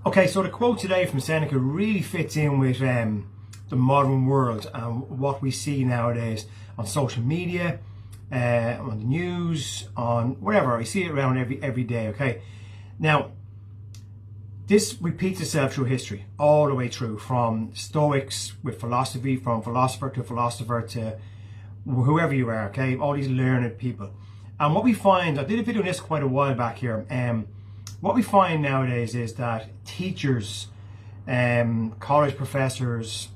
Okay, so the quote today from Seneca really fits in with the modern world and what we see nowadays on social media, on the news, on whatever. I see it around every day, okay? Now, this repeats itself through history, all the way through, from Stoics with philosophy, from philosopher to whoever you are, okay? All these learned people. And what we find, I did a video on this quite a while back here, what we find nowadays is that teachers, college professors,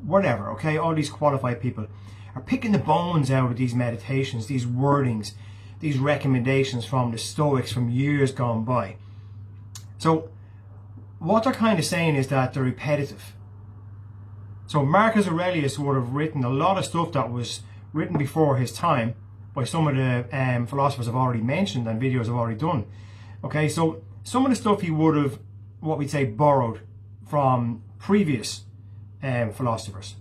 whatever, okay, all these qualified people are picking the bones out of these meditations, these wordings, these recommendations from the Stoics from years gone by. So what they're kind of saying is that they're repetitive. So Marcus Aurelius would have written a lot of stuff that was written before his time by some of the philosophers I've already mentioned and videos I've already done. Okay, so some of the stuff he would have, what we'd say, borrowed from previous philosophers.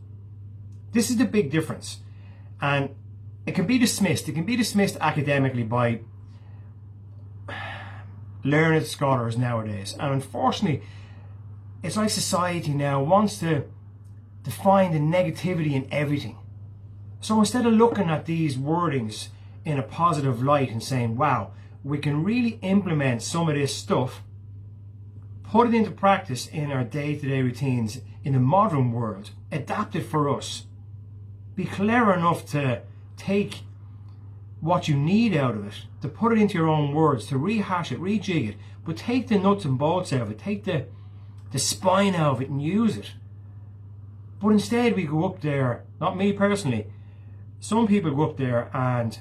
This is the big difference. And it can be dismissed. It can be dismissed academically by learned scholars nowadays. And unfortunately, it's like society now wants to find the negativity in everything. So instead of looking at these wordings in a positive light and saying, wow, we can really implement some of this stuff, put it into practice in our day-to-day routines in the modern world, adapt it for us. Be clever enough to take what you need out of it, to put it into your own words, to rehash it, rejig it, but take the nuts and bolts out of it, take the spine out of it and use it. But instead we go up there, not me personally, some people go up there and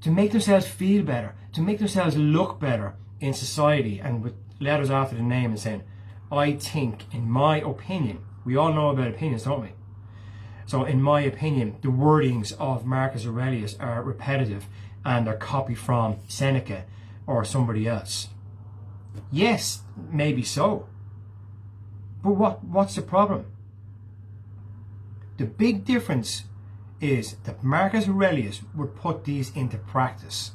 to make themselves feel better, to make themselves look better in society, and with letters after the name and saying, I think, in my opinion, we all know about opinions, don't we? So in my opinion, the wordings of Marcus Aurelius are repetitive and are copied from Seneca or somebody else. Yes, maybe so. But what's the problem? The big difference is that Marcus Aurelius would put these into practice.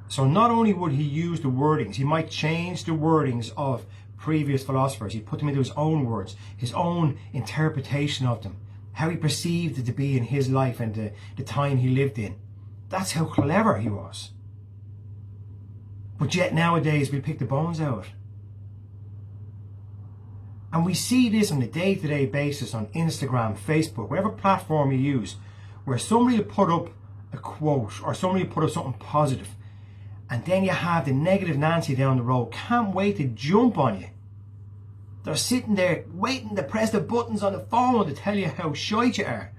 So not only would he use the wordings, he might change the wordings of previous philosophers. He'd put them into his own words, his own interpretation of them, how he perceived it to be in his life and the time he lived in. That's how clever he was. But yet nowadays we pick the bones out. And we see this on a day-to-day basis on Instagram, Facebook, whatever platform you use, where somebody will put up a quote or somebody will put up something positive, and then you have the negative Nancy down the road, can't wait to jump on you. They're sitting there waiting to press the buttons on the phone to tell you how shite you are.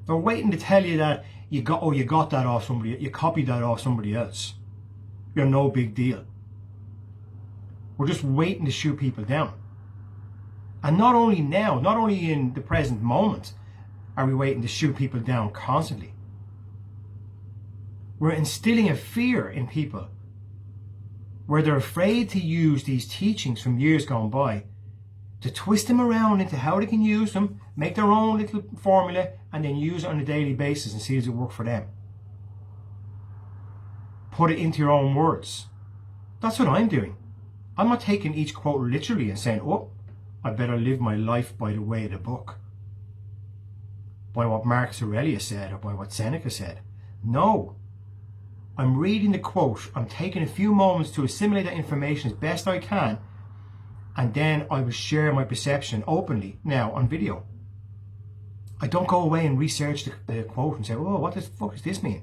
They're waiting to tell you that you got that off somebody, you copied that off somebody else. You're no big deal. We're just waiting to shoot people down. And not only now, not only in the present moment, are we waiting to shoot people down constantly. We're instilling a fear in people where they're afraid to use these teachings from years gone by, to twist them around into how they can use them, make their own little formula, and then use it on a daily basis and see does it work for them. Put it into your own words. That's what I'm doing. I'm not taking each quote literally and saying, oh, I better live my life by the way of the book, by what Marcus Aurelius said or by what Seneca said. No. I'm reading the quote, I'm taking a few moments to assimilate that information as best I can, and then I will share my perception openly now on video. I don't go away and research the quote and say, oh, what the fuck does this mean?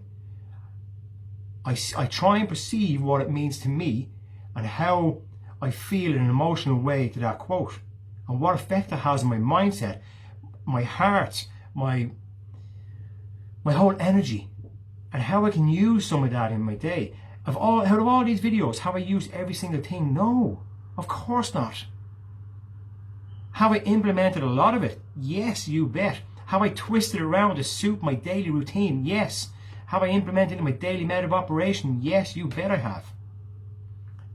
I try and perceive what it means to me and how I feel in an emotional way to that quote, and what effect it has on my mindset, my heart, my whole energy, and how I can use some of that in my day. Out of all these videos, have I used every single thing? No, of course not. Have I implemented a lot of it? Yes, you bet. Have I twisted around to suit my daily routine? Yes. Have I implemented it in my daily method of operation? Yes, you bet I have.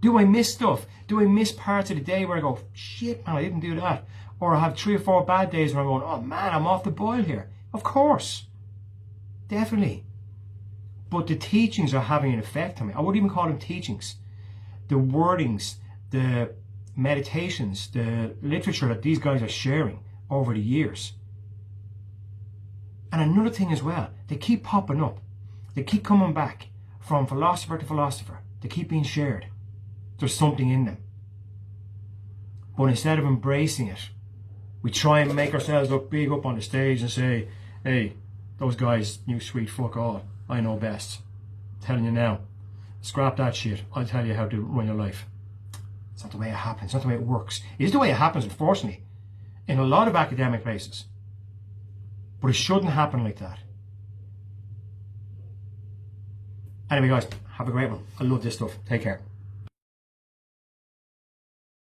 Do I miss stuff? Do I miss parts of the day where I go, shit man, I didn't do that? Or I have 3 or 4 bad days where I'm going, oh man, I'm off the boil here. Of course. Definitely. But the teachings are having an effect on me. I wouldn't even call them teachings. The wordings the meditations, the literature that these guys are sharing over the years. And another thing as well, they keep popping up. They keep coming back from philosopher to philosopher. They keep being shared. There's something in them. But instead of embracing it, we try and make ourselves look big up on the stage and say, hey, those guys knew sweet fuck all. I know best. I'm telling you now. Scrap that shit. I'll tell you how to run your life. It's not the way it happens. It's not the way it works. It is the way it happens, unfortunately, in a lot of academic places. But it shouldn't happen like that. Anyway, guys, have a great one. I love this stuff. Take care.